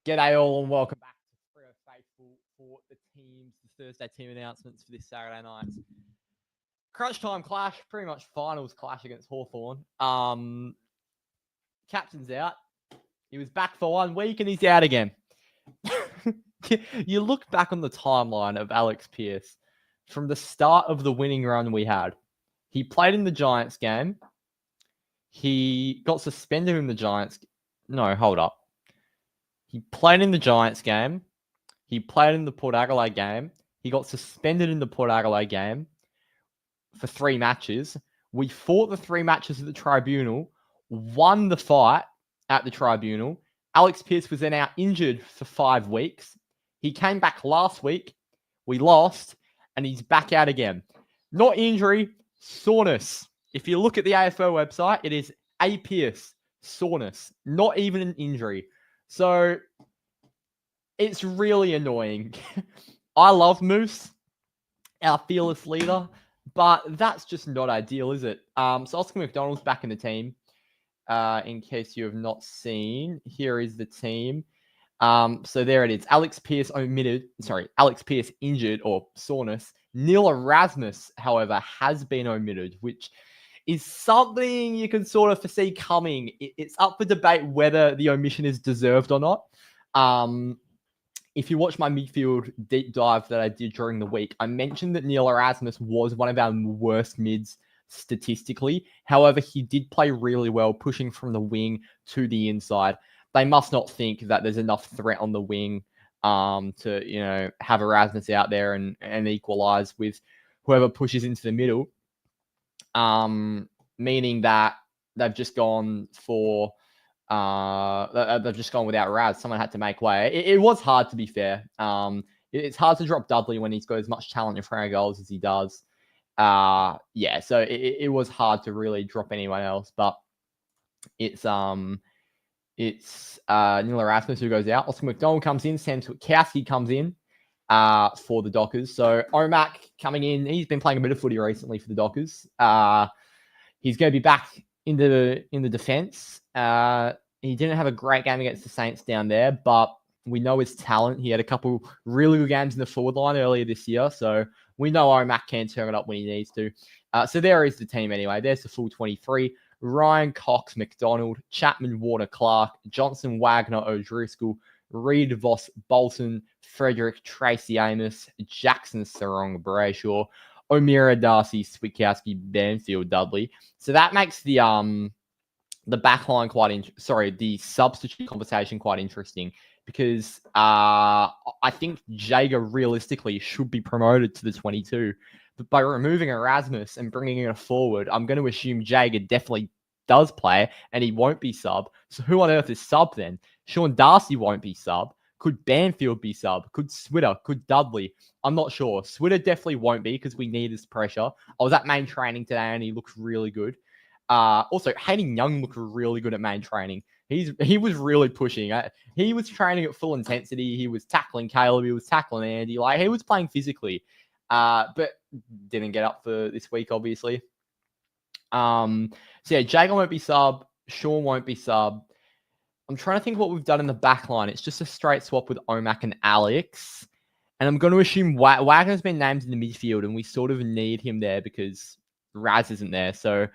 G'day all and welcome back to Freo Faithful for the Thursday team announcements for this Saturday night. Crunch time clash, pretty much finals clash against Hawthorn. Captain's out. He was back for 1 week and he's out again. You look back on the timeline of Alex Pearce from the start of the winning run we had. He played in the Giants game. He got suspended in the Giants. No, hold up. He played in the Giants game. He played in the Port Adelaide game. He got suspended in the Port Adelaide game for 3 matches. We fought the 3 matches at the tribunal, won the fight at the tribunal. Alex Pearce was then out injured for 5 weeks. He came back last week. We lost, and he's back out again. Not injury, soreness. If you look at the AFL website, it is A. Pearce, soreness, not even an injury. So it's really annoying. I love Moose, our fearless leader, but that's just not ideal, is it? So Oscar McDonald's back in the team. In case you have not seen, here is the team. So there it is. Alex Pearce injured or soreness. Neil Erasmus, however, has been omitted, which is something you can sort of foresee coming. It's up for debate whether the omission is deserved or not. If you watch my midfield deep dive that I did during the week, I mentioned that Neil Erasmus was one of our worst mids statistically. However, he did play really well, pushing from the wing to the inside. They must not think that there's enough threat on the wing to have Erasmus out there and equalize with whoever pushes into the middle. Meaning that they've just gone for they've just gone without Raz. Someone had to make way. It was hard, to be fair. It's hard to drop Dudley when he's got as much talent in front of goals as he does. So it was hard to really drop anyone else, but it's Neil Erasmus who goes out. Oscar McDonald comes in. Sam Switkowski comes in for the Dockers. So Omac coming in. He's been playing a bit of footy recently for the Dockers. He's going to be back in the defense. He didn't have a great game against the Saints down there, but we know his talent. He had a couple really good games in the forward line earlier this year, so we know Omac can turn it up when he needs to. So there is the team anyway. There's the full 23. Ryan Cox, McDonald, Chapman, Warner, Clark, Johnson, Wagner, O'Driscoll, Reed, Voss, Bolton, Frederick, Tracy Amos, Jackson, Sarong, Brayshaw, O'Meara, Darcy, Switkowski, Banfield, Dudley. So that makes the backline the substitute conversation quite interesting because I think Jager realistically should be promoted to the 22. But by removing Erasmus and bringing in a forward, I'm going to assume Jager definitely does play and he won't be sub. So who on earth is sub then? Sean Darcy won't be sub. Could Banfield be sub? Could Switter? Could Dudley? I'm not sure. Switter definitely won't be because we need his pressure. I was at main training today and he looks really good. Also, Hayden Young looked really good at main training. He was really pushing. He was training at full intensity. He was tackling Caleb. He was tackling Andy. Like, he was playing physically. But didn't get up for this week, obviously. So yeah, Jager won't be sub. Sean won't be sub. I'm trying to think what we've done in the back line. It's just a straight swap with Omac and Alex. And I'm going to assume Wagner's been named in the midfield, and we sort of need him there because Raz isn't there. So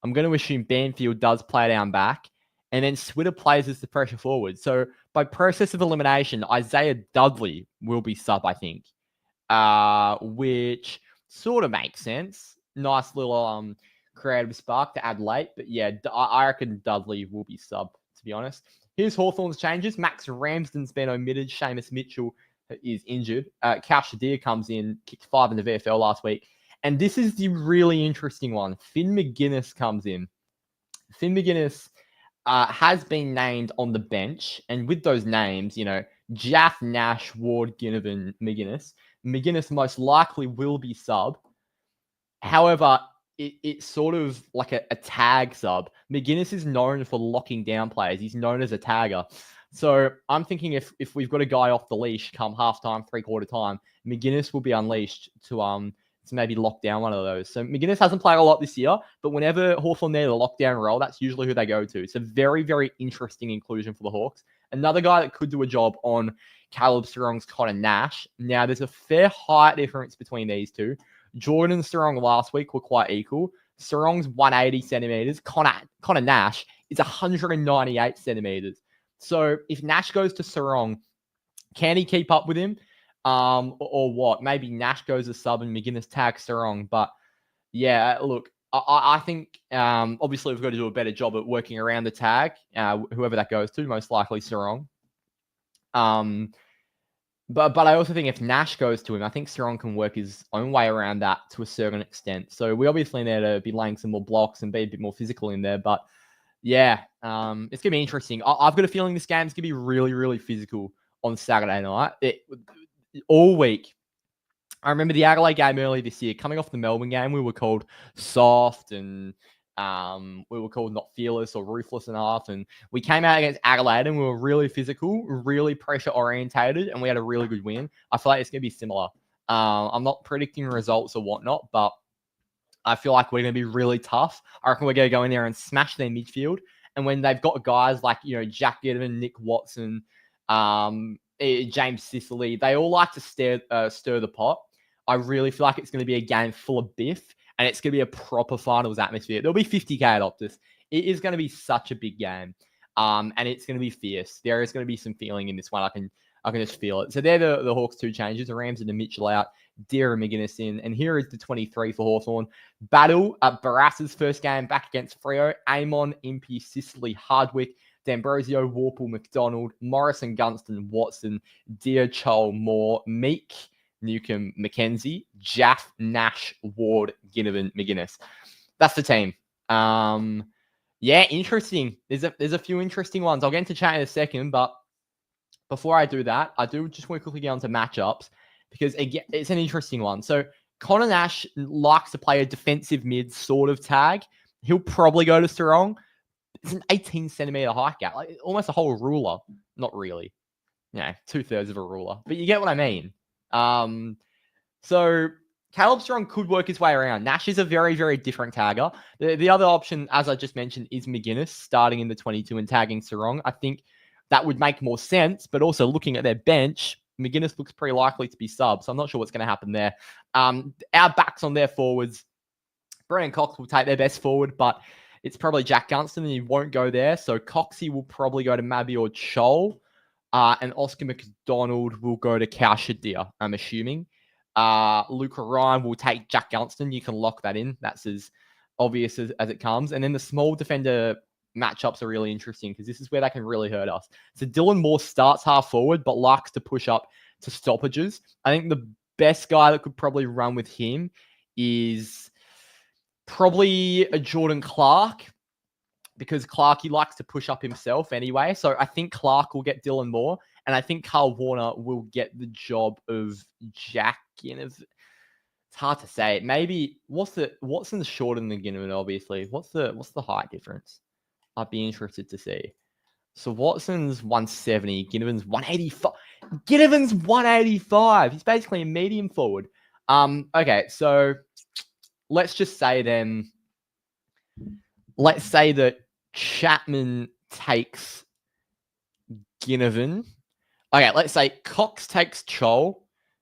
I'm going to assume Banfield does play down back, and then Switter plays as the pressure forward. So by process of elimination, Isaiah Dudley will be sub, I think, which sort of makes sense. Nice little creative spark to add late. But yeah, I reckon Dudley will be sub, to be honest. Here's Hawthorn's changes. Max Ramsden's been omitted. Seamus Mitchell is injured. Cal Shadir comes in, kicked 5 in the VFL last week. And this is the really interesting one. Finn McGuinness comes in. Finn McGuinness has been named on the bench. And with those names, Jaff, Nash, Ward, Ginnivan, McGuinness. McGuinness most likely will be sub. However, it's sort of like a tag sub. McGuinness is known for locking down players. He's known as a tagger. So I'm thinking if we've got a guy off the leash come halftime, 3/4 time, McGuinness will be unleashed to maybe lock down one of those. So McGuinness hasn't played a lot this year, but whenever Hawthorn need a lockdown role, that's usually who they go to. It's a very, very interesting inclusion for the Hawks. Another guy that could do a job on Caleb Serong's Connor Nash. Now, there's a fair height difference between these two. Jordan and Serong last week were quite equal. Serong's 180 centimeters. Connor Nash is 198 centimeters. So if Nash goes to Serong, can he keep up with him? Or what? Maybe Nash goes a sub and McGuinness tags Serong. But yeah, look, I think obviously we've got to do a better job at working around the tag, whoever that goes to, most likely Serong. But I also think if Nash goes to him, I think Serong can work his own way around that to a certain extent. So we obviously need to be laying some more blocks and be a bit more physical in there. But yeah, it's going to be interesting. I've got a feeling this game's going to be really, really physical on Saturday night. All week. I remember the Adelaide game earlier this year. Coming off the Melbourne game, we were called soft and we were called not fearless or ruthless enough. And we came out against Adelaide and we were really physical, really pressure orientated, and we had a really good win. I feel like it's going to be similar. I'm not predicting results or whatnot, but I feel like we're going to be really tough. I reckon we're going to go in there and smash their midfield. And when they've got guys like, Jack Ginnivan, Nick Watson, James Sicily, they all like to stir the pot. I really feel like it's going to be a game full of biff, and it's going to be a proper finals atmosphere. There'll be 50K at Optus. It is going to be such a big game, and it's going to be fierce. There is going to be some feeling in this one. I can just feel it. So they're the Hawks' two changes. The Rams and the Mitchell out, Deer and McGuinness in. And here is the 23 for Hawthorn. Battle at Barassa's first game back against Freo. Amon, Impey, Sicily, Hardwick, D'Ambrosio, Warple, McDonald, Morrison, Gunston, Watson, Deer, Chol, Moore, Meek, Newcomb, McKenzie, Jaff, Nash, Ward, Ginnivan, McGuinness. That's the team. Yeah, interesting. There's a few interesting ones. I'll get into chat in a second, but before I do that, I do just want to quickly get onto matchups because again, it's an interesting one. So Connor Nash likes to play a defensive mid sort of tag. He'll probably go to Serong. It's an 18 centimeter height gap, like almost a whole ruler. Not really, 2/3 of a ruler, but you get what I mean. So Caleb Serong could work his way around. Nash is a very, very different tagger. The other option, as I just mentioned, is McGuinness starting in the 22 and tagging Serong. I think that would make more sense, but also looking at their bench, McGuinness looks pretty likely to be sub, so I'm not sure what's going to happen there. Our backs on their forwards, Brennan Cox will take their best forward, but it's probably Jack Gunston, and he won't go there. So Coxie will probably go to Mabby or Chol, and Oscar McDonald will go to Cowshadir, I'm assuming. Luca Ryan will take Jack Gunston. You can lock that in. That's as obvious as it comes. And then the small defender matchups are really interesting because this is where they can really hurt us. So Dylan Moore starts half forward, but likes to push up to stoppages. I think the best guy that could probably run with him is probably a Jordan Clark, because Clark, he likes to push up himself anyway. So I think Clark will get Dylan Moore, and I think Carl Warner will get the job of Jack Ginnivan. It's hard to say. Maybe Watson's shorter than Ginnivan, obviously. What's the height difference? I'd be interested to see. So Watson's 170, Ginnivan's 185. Ginnivan's 185. He's basically a medium forward. Okay, so let's just say then. Let's say that Chapman takes Ginnivan. Okay, let's say Cox takes Chol,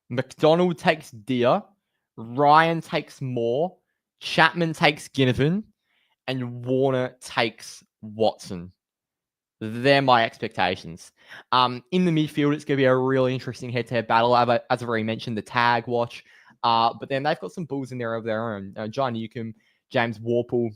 McDonald takes Deer, Ryan takes Moore, Chapman takes Ginnivan, and Warner takes Watson. They're my expectations. In the midfield, it's going to be a really interesting head-to-head battle. As I've already mentioned, the tag watch. But then they've got some bulls in there of their own. John Newcomb, James Warple.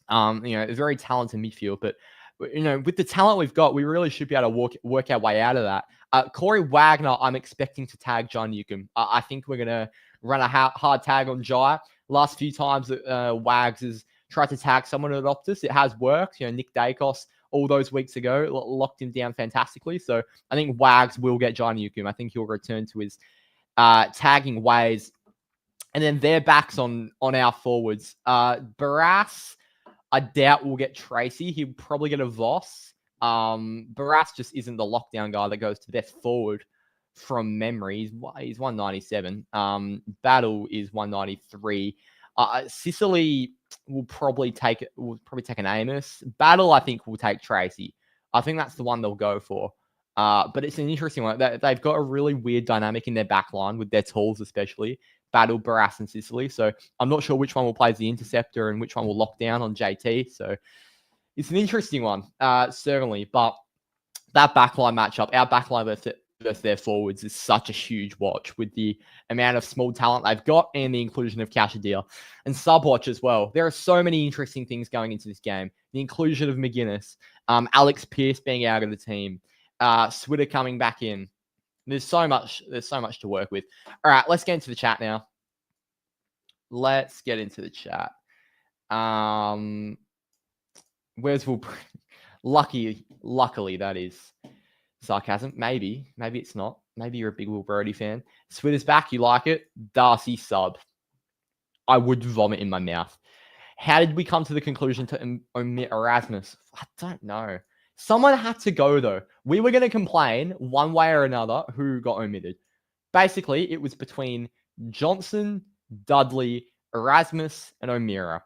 A very talented midfield. But, with the talent we've got, we really should be able to work our way out of that. Corey Wagner, I'm expecting to tag John Newcomb. I think we're going to run a hard tag on Jai. Last few times that Wags has tried to tag someone at Optus, it has worked. Nick Dacos, all those weeks ago, locked him down fantastically. So I think Wags will get John Newcomb. I think he'll return to his tagging ways. And then their backs on our forwards. Barras, I doubt we'll get Tracy. He'll probably get a Voss. Barras just isn't the lockdown guy that goes to best forward from memory. He's 197. Battle is 193. Sicily will probably take an Amos. Battle, I think, will take Tracy. I think that's the one they'll go for. But it's an interesting one. They've got a really weird dynamic in their back line with their tools, especially Battle, Barras, and Sicily. So I'm not sure which one will play as the interceptor and which one will lock down on JT. So it's an interesting one, certainly. But that backline matchup, our backline versus their forwards, is such a huge watch with the amount of small talent they've got and the inclusion of Cashadir and sub-watch as well. There are so many interesting things going into this game. The inclusion of McGuinness, Alex Pearce being out of the team, Switter coming back in. There's so much to work with. All right, let's get into the chat now. Let's get into the chat. Where's Will? Luckily, that is sarcasm. Maybe it's not. Maybe you're a big Will Brody fan. Switter's back. You like it? Darcy sub. I would vomit in my mouth. How did we come to the conclusion to omit Erasmus? I don't know. Someone had to go, though. We were going to complain one way or another who got omitted. Basically, it was between Johnson, Dudley, Erasmus, and O'Meara.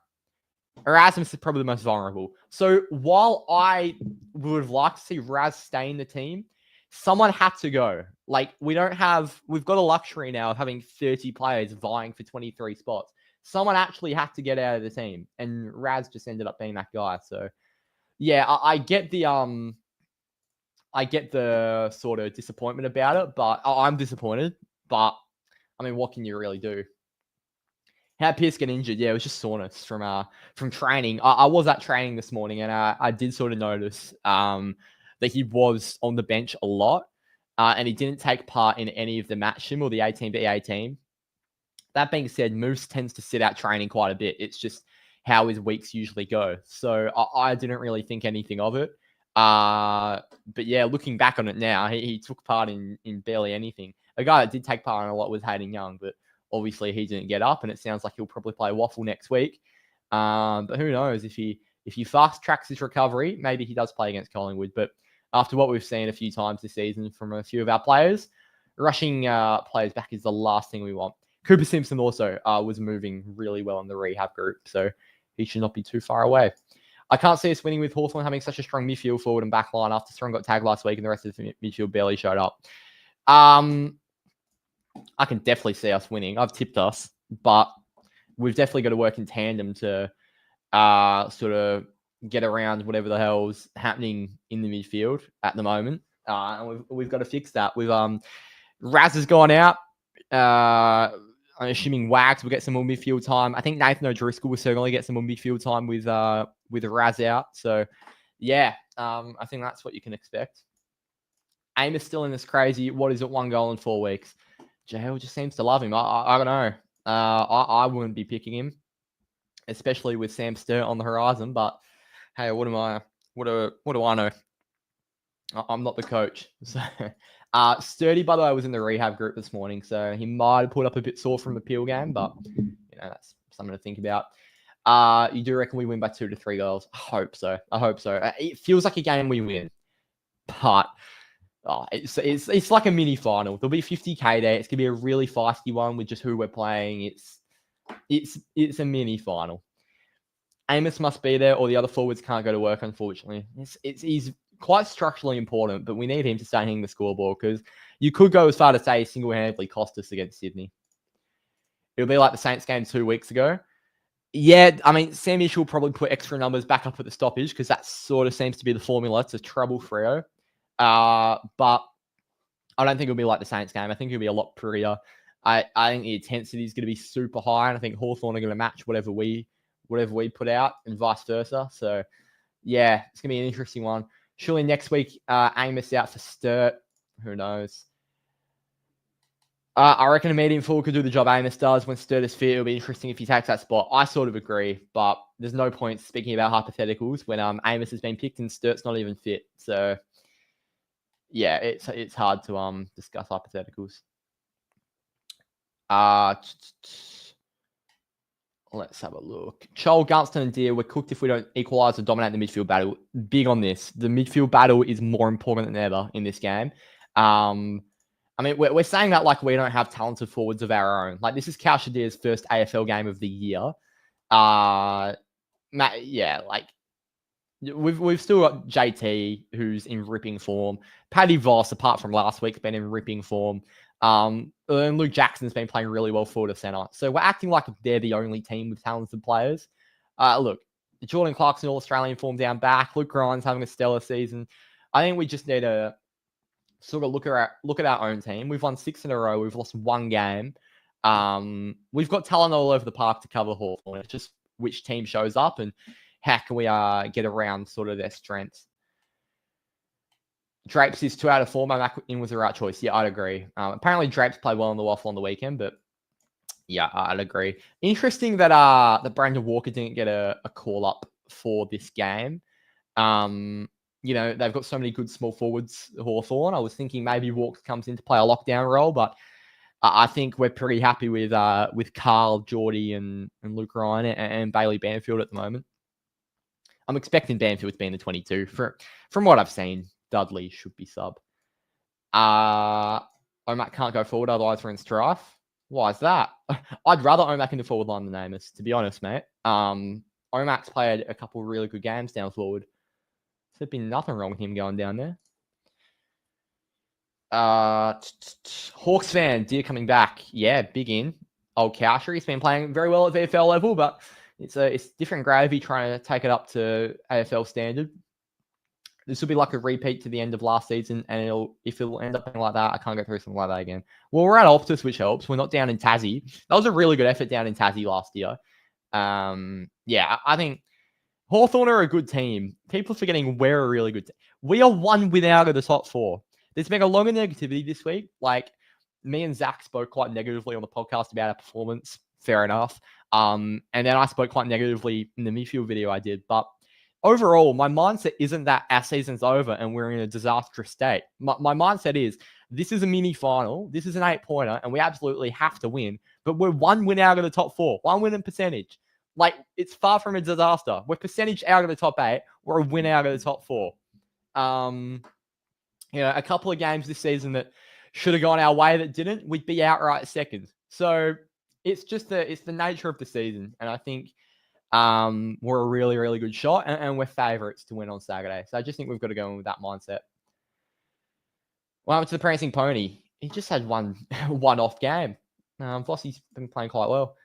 Erasmus is probably the most vulnerable. So while I would have liked to see Raz stay in the team, someone had to go. Like, we've got a luxury now of having 30 players vying for 23 spots. Someone actually had to get out of the team, and Raz just ended up being that guy. So yeah, I get the sort of disappointment about it, but I'm disappointed. But I mean, what can you really do? How Pierce get injured? Yeah, it was just soreness from training. I was at training this morning, and I did sort of notice that he was on the bench a lot, and he didn't take part in any of the match sim or the 18 to 18. That being said, Moose tends to sit out training quite a bit. It's just how his weeks usually go. So I didn't really think anything of it. But yeah, looking back on it now, he took part in barely anything. A guy that did take part in a lot was Hayden Young, but obviously he didn't get up, and it sounds like he'll probably play Waffle next week. But who knows, if he fast tracks his recovery, maybe he does play against Collingwood. But after what we've seen a few times this season from a few of our players, rushing players back is the last thing we want. Cooper Simpson also was moving really well in the rehab group, so he should not be too far away. I can't see us winning with Hawthorn having such a strong midfield, forward, and back line after Strong got tagged last week and the rest of the midfield barely showed up. I can definitely see us winning. I've tipped us, but we've definitely got to work in tandem to sort of get around whatever the hell's happening in the midfield at the moment. And we've got to fix that. Raz has gone out. I'm assuming Wags will get some more midfield time. I think Nathan O'Driscoll will certainly get some more midfield time with Raz out. So, yeah, I think that's what you can expect. Amos still in this crazy, what is it, 1 goal in 4 weeks? JL just seems to love him. I don't know. I wouldn't be picking him, especially with Sam Sturt on the horizon. But hey, what do I know? I'm not the coach. So, Sturdy, by the way, was in the rehab group this morning, so he might have put up a bit sore from the Peel game, but that's something to think about. You do reckon we win by 2 to 3 goals? I hope so. It feels like a game we win, but it's like a mini final. There'll be 50k there. It's gonna be a really feisty one with just who we're playing. It's a mini final. Amos must be there, or the other forwards can't go to work. Unfortunately, he's quite structurally important, but we need him to stay hitting the scoreboard, because you could go as far to say he single-handedly cost us against Sydney. It'll be like the Saints game 2 weeks ago. Yeah, I mean, Sam Mitchell will probably put extra numbers back up at the stoppage, because that sort of seems to be the formula to trouble Freo. But I don't think it'll be like the Saints game. I think it'll be a lot prettier. I think the intensity is going to be super high, and I think Hawthorn are going to match whatever we put out, and vice versa. So, yeah, it's going to be an interesting one. Surely next week, Amos out for Sturt. Who knows? I reckon a medium forward could do the job Amos does when Sturt is fit. It'll be interesting if he takes that spot. I sort of agree, but there's no point speaking about hypotheticals when Amos has been picked and Sturt's not even fit. So, yeah, it's hard to discuss hypotheticals. Let's have a look. Chol, Gunston, and Deer, we're cooked if we don't equalise or dominate the midfield battle. Big on this. The midfield battle is more important than ever in this game. I mean, we're saying that like we don't have talented forwards of our own. Like, this is Kalshadir's first AFL game of the year. Yeah, like, We've still got JT, who's in ripping form. Paddy Voss, apart from last week, has been in ripping form. And Luke Jackson's been playing really well forward of centre. So we're acting like they're the only team with talented players. Look, Jordan Clarkson, All-Australian form down back. Luke Ryan's having a stellar season. I think we just need to sort of look at our own team. We've won 6 in a row. We've lost 1 game. We've got talent all over the park to cover Hawthorn. It's just which team shows up and how can we get around sort of their strengths. Drapes is 2 out of 4. My McIn was the right choice. Yeah, I'd agree. Apparently Drapes played well on the waffle on the weekend, but yeah, I'd agree. Interesting that Brandon Walker didn't get a call up for this game. They've got so many good small forwards, Hawthorn. I was thinking maybe Walker comes in to play a lockdown role, but I think we're pretty happy with Carl, Geordie, and Luke Ryan and Bailey Banfield at the moment. I'm expecting Banfield to be in the 22. From what I've seen, Dudley should be sub. Omac can't go forward, otherwise we're in strife. Why is that? I'd rather Omac in the forward line than Amos, to be honest, mate. Omac's played a couple of really good games down forward. There's been nothing wrong with him going down there. Hawks fan, Deer coming back. Yeah, big in. Old Cowsher, he's been playing very well at VFL level, but it's different gravy trying to take it up to AFL standard. This will be like a repeat to the end of last season, and if it'll end up being like that, I can't go through something like that again. Well, we're at Optus, which helps. We're not down in Tassie. That was a really good effort down in Tassie last year. I think Hawthorn are a good team. People are forgetting we're a really good team. We are 1 win out of the top 4. There's been a lot of negativity this week. Like, me and Zach spoke quite negatively on the podcast about our performance. Fair enough. And then I spoke quite negatively in the midfield video I did. But overall, my mindset isn't that our season's over and we're in a disastrous state. My mindset is, this is a mini final. This is an 8-pointer, and we absolutely have to win. But we're 1 win out of the top 4. 1 win in percentage. Like, it's far from a disaster. We're percentage out of the top 8. We're a win out of the top 4. A couple of games this season that should have gone our way that didn't, we'd be outright second. So it's just it's the nature of the season. And I think we're a really, really good shot, and we're favourites to win on Saturday. So I just think we've got to go in with that mindset. What happened to the Prancing Pony? He just had one off game. Vossi's been playing quite well.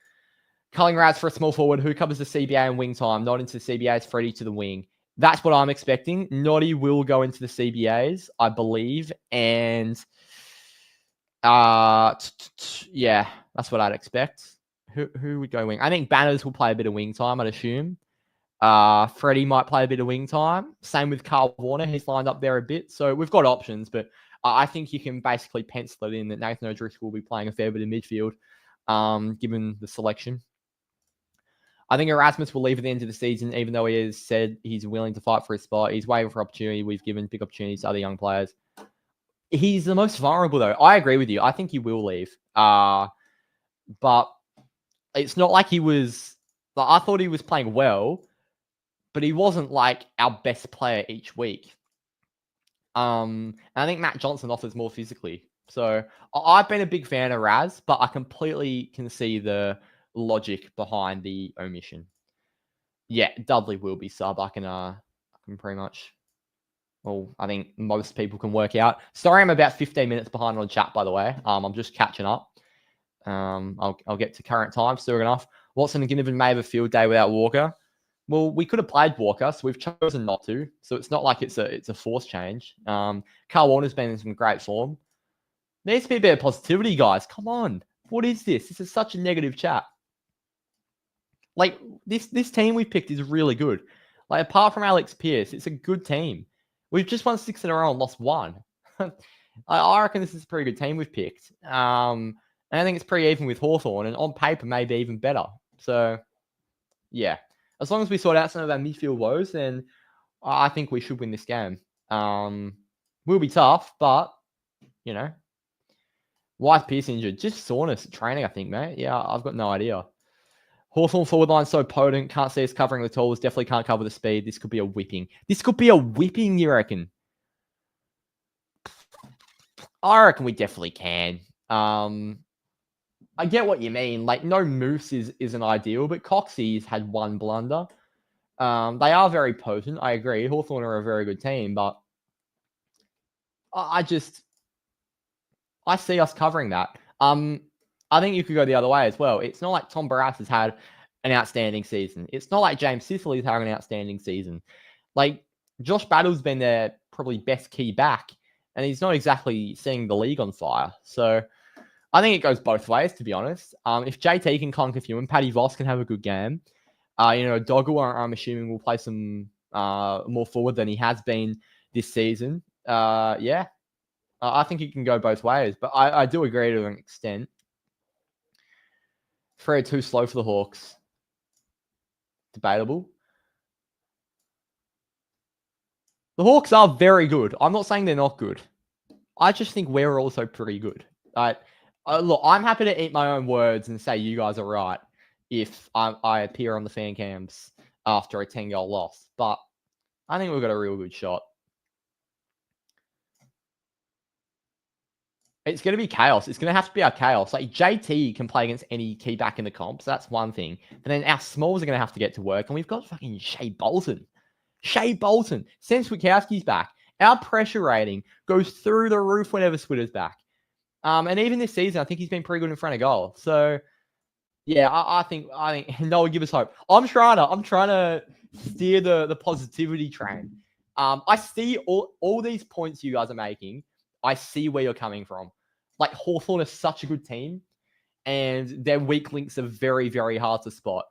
Culling Raz for a small forward who covers the CBA and wing time, not into the CBAs, Freddie to the wing. That's what I'm expecting. Noddy will go into the CBAs, I believe. And yeah, that's what I'd expect. Who would go wing? I think Banners will play a bit of wing time, I'd assume. Freddie might play a bit of wing time. Same with Carl Warner. He's lined up there a bit. So we've got options, but I think you can basically pencil it in that Nathan O'Driscoll will be playing a fair bit of midfield, given the selection. I think Erasmus will leave at the end of the season, even though he has said he's willing to fight for his spot. He's waiting for opportunity. We've given big opportunities to other young players. He's the most vulnerable, though. I agree with you. I think he will leave. But it's not like he was... I thought he was playing well, but he wasn't like our best player each week. And I think Matt Johnson offers more physically. So I've been a big fan of Raz, but I completely can see the logic behind the omission. Yeah, Dudley will be sub. I can pretty much... Well, I think most people can work out. Sorry, I'm about 15 minutes behind on chat, by the way. I'm just catching up. I'll get to current time soon enough. Watson and Ginnivan may have a field day without Walker. Well, we could have played Walker, so we've chosen not to. So it's not like it's a forced change. Carl Warner's been in some great form. There needs to be a bit of positivity, guys. Come on. What is this? This is such a negative chat. Like, this team we picked is really good. Like, apart from Alex Pearce, it's a good team. We've just won 6 in a row and lost 1. I reckon this is a pretty good team we've picked. And I think it's pretty even with Hawthorn, and on paper, maybe even better. So, yeah. As long as we sort out some of our midfield woes, then I think we should win this game. Will be tough, but, why is Pearce injured? Just soreness at training, I think, mate. Yeah, I've got no idea. Hawthorn forward line so potent. Can't see us covering the tools. Definitely can't cover the speed. This could be a whipping. You reckon? I reckon we definitely can. I get what you mean. Like, no moose isn't ideal, but Coxie's had 1 blunder. They are very potent. I agree. Hawthorn are a very good team, but I see us covering that. I think you could go the other way as well. It's not like Tom Barras has had an outstanding season. It's not like James Sicily's having an outstanding season. Like, Josh Battle's been their probably best key back, and he's not exactly setting the league on fire. So I think it goes both ways, to be honest. If JT can conquer Human, Paddy Voss can have a good game. Doggle, I'm assuming, will play some more forward than he has been this season. I think it can go both ways, but I do agree to an extent. Freo too slow for the Hawks. Debatable. The Hawks are very good. I'm not saying they're not good. I just think we're also pretty good. Look, I'm happy to eat my own words and say you guys are right if I appear on the fan cams after a 10-goal loss. But I think we've got a real good shot. It's going to be chaos. It's going to have to be our chaos. Like, JT can play against any key back in the comp, so that's one thing. And then our smalls are going to have to get to work. And we've got fucking Shea Bolton. Sam Switkowski's back. Our pressure rating goes through the roof whenever Switter's back. And even this season, I think he's been pretty good in front of goal. So, yeah, I think Noah, give us hope. I'm trying to steer the positivity train. I see all these points you guys are making. I see where you're coming from. Like, Hawthorn is such a good team, and their weak links are very, very hard to spot.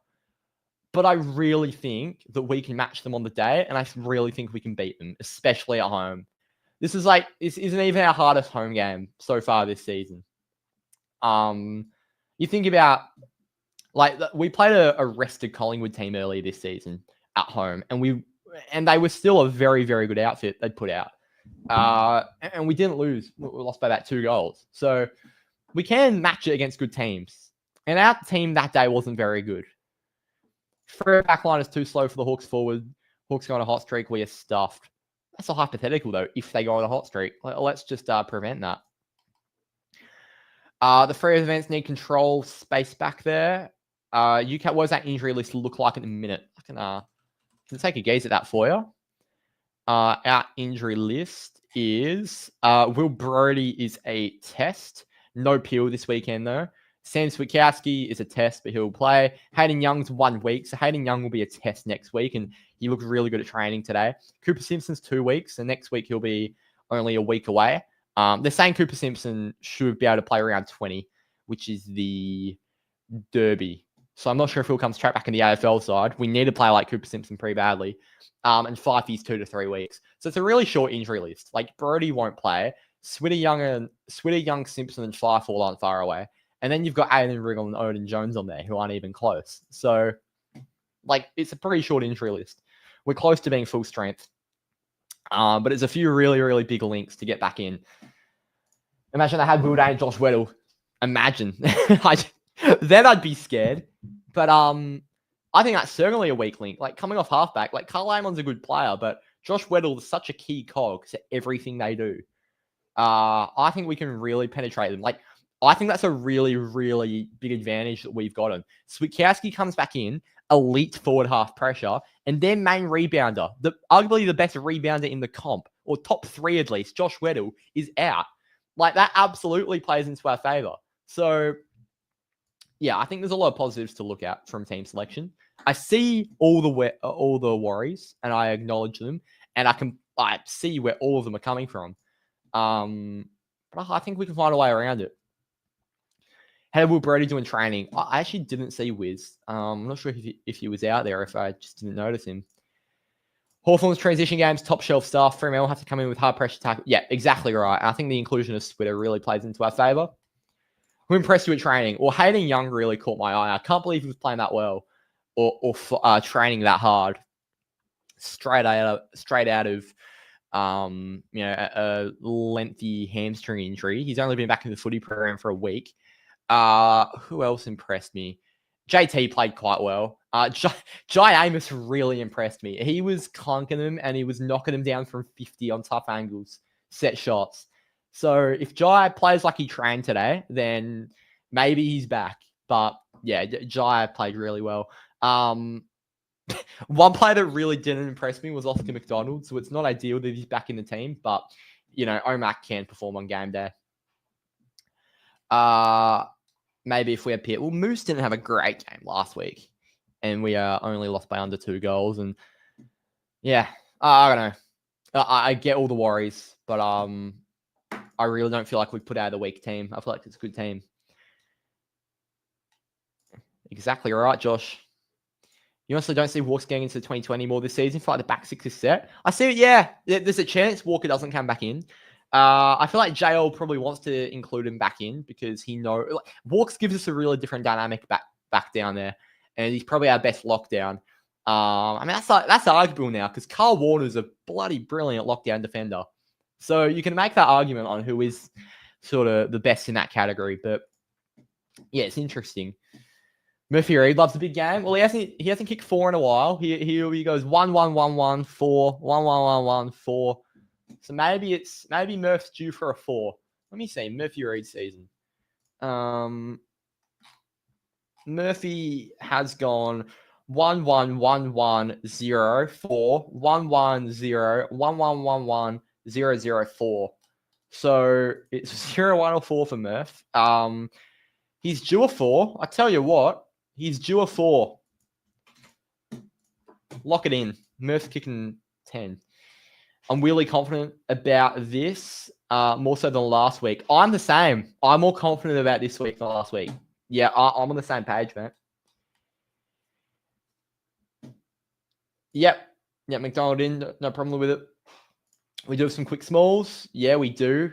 But I really think that we can match them on the day, and I really think we can beat them, especially at home. This isn't even our hardest home game so far this season. You think about, like, we played a rested Collingwood team earlier this season at home, and they were still a very, very good outfit they'd put out. And we didn't lose. We lost by about 2 goals. So we can match it against good teams. And our team that day wasn't very good. Freo backline is too slow for the Hawks forward. Hawks go on a hot streak. We are stuffed. That's a hypothetical, though, if they go on a hot streak. Let's just prevent that. The Freo events need control space back there. What does that injury list look like in a minute? I can take a gaze at that for you. Our injury list is Will Brodie is a test. No Peel this weekend, though. Sam Switkowski is a test, but he'll play. Hayden Young's 1 week, so Hayden Young will be a test next week, and he looked really good at training today. Cooper Simpson's 2 weeks, and next week he'll be only a week away. They're saying Cooper Simpson should be able to play around 20, which is the Derby. So I'm not sure if he'll come straight back in the AFL side. We need to play like Cooper Simpson pretty badly. And Fifey's 2 to 3 weeks. So it's a really short injury list. Like, Brodie won't play. Switter, Young, Simpson, and Faithful aren't far away. And then you've got Aiden Wriggle and Odin Jones on there who aren't even close. So, like, it's a pretty short injury list. We're close to being full strength. But it's a few really, really big links to get back in. Imagine they had Will Day and Josh Weddle. Imagine. Then I'd be scared. But I think that's certainly a weak link. Like, coming off halfback, like, Carl Amon's a good player, but Josh Weddle is such a key cog to everything they do. I think we can really penetrate them. Like, I think that's a really, really big advantage that we've got him. Switkowski comes back in, elite forward half pressure, and their main rebounder, arguably the best rebounder in the comp, or top 3 at least, Josh Weddle, is out. Like, that absolutely plays into our favor. So, yeah, I think there's a lot of positives to look at from team selection. I see all the worries, and I acknowledge them, and I see where all of them are coming from. But I think we can find a way around it. How did Will Brodie do in training? I actually didn't see Wiz. I'm not sure if he was out there, if I just didn't notice him. Hawthorn's transition games, top shelf stuff. Fremantle have to come in with hard pressure tackle. Yeah, exactly right. I think the inclusion of Switter really plays into our favour. Who impressed you at training? Well, Hayden Young really caught my eye. I can't believe he was playing that well or training that hard. Straight out of a lengthy hamstring injury. He's only been back in the footy program for a week. Who else impressed me? JT played quite well. Jai Amos really impressed me. He was clunking them and he was knocking them down from 50 on tough angles, set shots. So if Jai plays like he trained today, then maybe he's back. But yeah, Jai played really well. One player that really didn't impress me was Oscar McDonald, so it's not ideal that he's back in the team, but, Omac can perform on game day. Maybe if we had Pitt. Well, Moose didn't have a great game last week, and we only lost by under 2 goals, and yeah, I don't know. I get all the worries, but I really don't feel like we've put out a weak team. I feel like it's a good team. Exactly right, Josh. You honestly don't see Walks getting into 2020 more this season. Feel like the back six is set. I see it, yeah. There's a chance Walker doesn't come back in. I feel like JL probably wants to include him back in because he knows Walks gives us a really different dynamic back down there, and he's probably our best lockdown. I mean that's arguable now because Carl Warner's a bloody brilliant lockdown defender, so you can make that argument on who is sort of the best in that category. But yeah, it's interesting. Murphy Reed loves a big game. Well, he hasn't kicked 4 in a while. He goes 1-1-1-1 4 1-1-1-1 4. So maybe Murph's due for a 4. Let me see Murphy Reed season. Murphy has gone 1-1-1-1-0 4 1-1-0 1-1-1-1 0-0-4. So it's 0-1 or 4 for Murph. He's due a 4. I tell you what, he's due a 4. Lock it in. Murph's kicking 10. I'm really confident about this, more so than last week. I'm the same. I'm more confident about this week than last week. Yeah, I'm on the same page, man. Yep, McDonald in. No problem with it. We do have some quick smalls. Yeah, we do.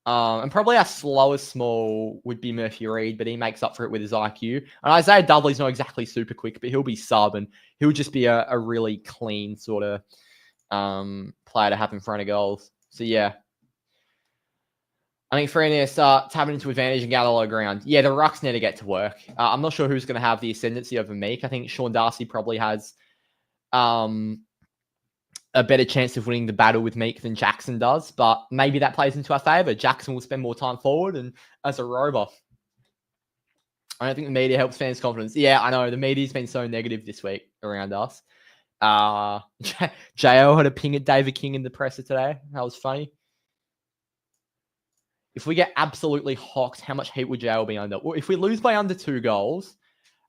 And probably our slowest small would be Murphy Reed, but he makes up for it with his IQ. And Isaiah Dudley's not exactly super quick, but he'll be sub, and he'll just be a really clean sort of player to have in front of goals. So yeah, I think Freo need to start tapping into advantage and gather low ground. Yeah, the rucks need to get to work. I'm not sure who's going to have the ascendancy over Meek. I think Sean Darcy probably has a better chance of winning the battle with Meek than Jackson does, but maybe that plays into our favour. Jackson will spend more time forward and as a rover. I don't think the media helps fans' confidence. Yeah, I know. The media's been so negative this week around us. JL had a ping at David King in the presser today. That was funny. If we get absolutely hocked, how much heat would JL be under? Well, if we lose by under 2 goals,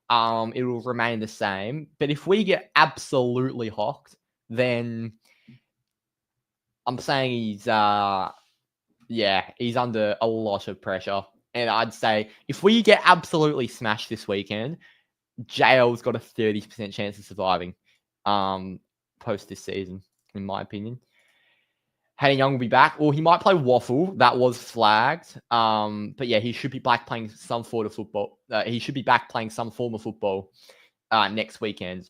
it will remain the same. But if we get absolutely hocked, then I'm saying he's under a lot of pressure. And I'd say if we get absolutely smashed this weekend, JL's got a 30% chance of surviving post this season, in my opinion. Hayden Young will be back. Well, he might play Waffle. That was flagged. But yeah, he should be back playing some form of football. He should be back playing some form of football next weekend.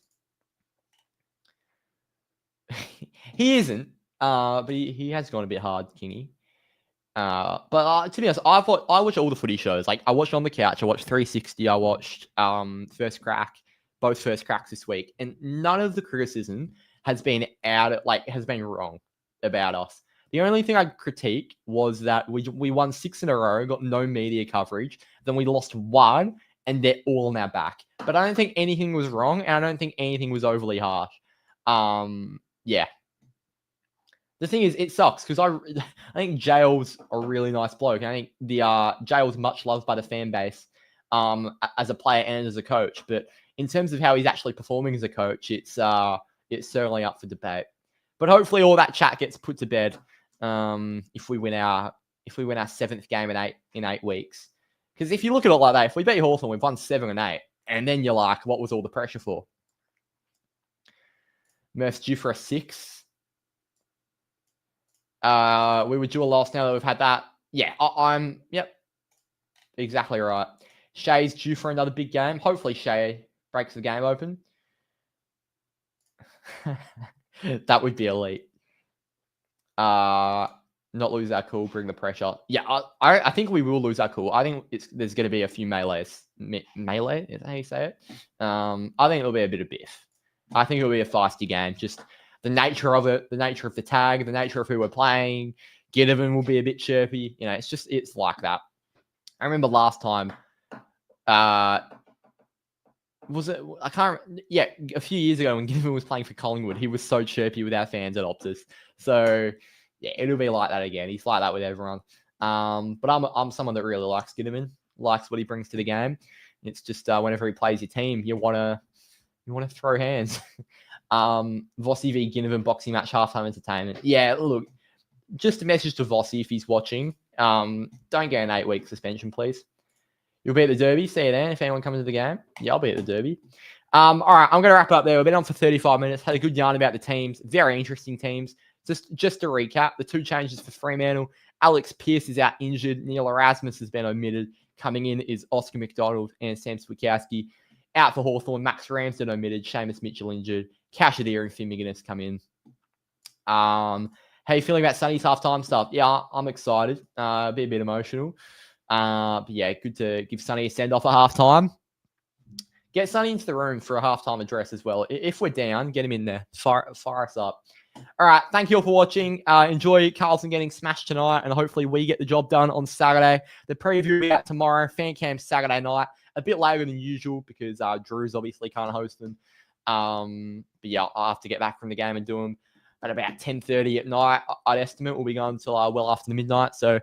He isn't, but he has gone a bit hard, Kingy. But to be honest, I watch all the footy shows. Like I watched On the Couch, I watched 360, I watched First Crack, both First Cracks this week, and none of the criticism has been wrong about us. The only thing I critique was that we won 6 in a row, got no media coverage, then we lost 1, and they're all now back. But I don't think anything was wrong, and I don't think anything was overly harsh. Yeah. The thing is, it sucks because I think Jail's a really nice bloke. I think the Jail's much loved by the fan base as a player and as a coach. But in terms of how he's actually performing as a coach, it's certainly up for debate. But hopefully, all that chat gets put to bed if we win our 7th game in 8 weeks. Because if you look at it like that, if we beat Hawthorn, we've won 7 and 8, and then you're like, what was all the pressure for? Murph's due for a 6. We were due a loss now that we've had that. Yeah, yep, exactly right. Shea's due for another big game. Hopefully Shea breaks the game open. That would be elite. Not lose our cool, bring the pressure. Yeah, I think we will lose our cool. I think there's going to be a few melees. Melee, is that how you say it? I think it'll be a bit of biff. I think it'll be a feisty game. Just the nature of it, the nature of the tag, the nature of who we're playing. Ginnivan will be a bit chirpy. It's like that. I remember last time, Was it? I can't. Yeah, a few years ago when Ginnivan was playing for Collingwood, he was so chirpy with our fans at Optus. So yeah, it'll be like that again. He's like that with everyone. But I'm someone that really likes Ginnivan, likes what he brings to the game. It's just whenever he plays your team, you want to throw hands. Vossi v Ginnivan boxing match, halftime entertainment. Yeah, look, just a message to Vossi if he's watching. Don't get an 8-week suspension, please. You'll be at the Derby. See you then if anyone comes to the game. Yeah, I'll be at the Derby. All right, I'm going to wrap up there. We've been on for 35 minutes. Had a good yarn about the teams. Very interesting teams. Just to recap, the 2 changes for Fremantle. Alex Pearce is out injured. Neil Erasmus has been omitted. Coming in is Oscar McDonald and Sam Swikowski. Out for Hawthorn. Max Ramsden omitted. Seamus Mitchell injured. Cashier and Finn McGuinness come in. How you feeling about Sonny's halftime stuff? Yeah, I'm excited. Be a bit emotional. But yeah, good to give Sonny a send-off at halftime. Get Sonny into the room for a halftime address as well. If we're down, get him in there. Fire us up. All right, thank you all for watching. Enjoy Carlton getting smashed tonight, and hopefully we get the job done on Saturday. The preview will be out tomorrow. Fan cam Saturday night. A bit later than usual because Drew's obviously can't host them. But yeah, I'll have to get back from the game and do them at about 10:30 at night. I'd estimate we'll be going until well after the midnight. So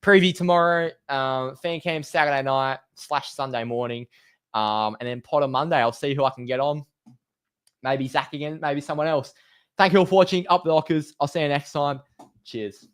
preview tomorrow, fan cam Saturday night / Sunday morning. And then pod on Monday. I'll see who I can get on. Maybe Zach again, maybe someone else. Thank you all for watching. Up the Dockers. I'll see you next time. Cheers.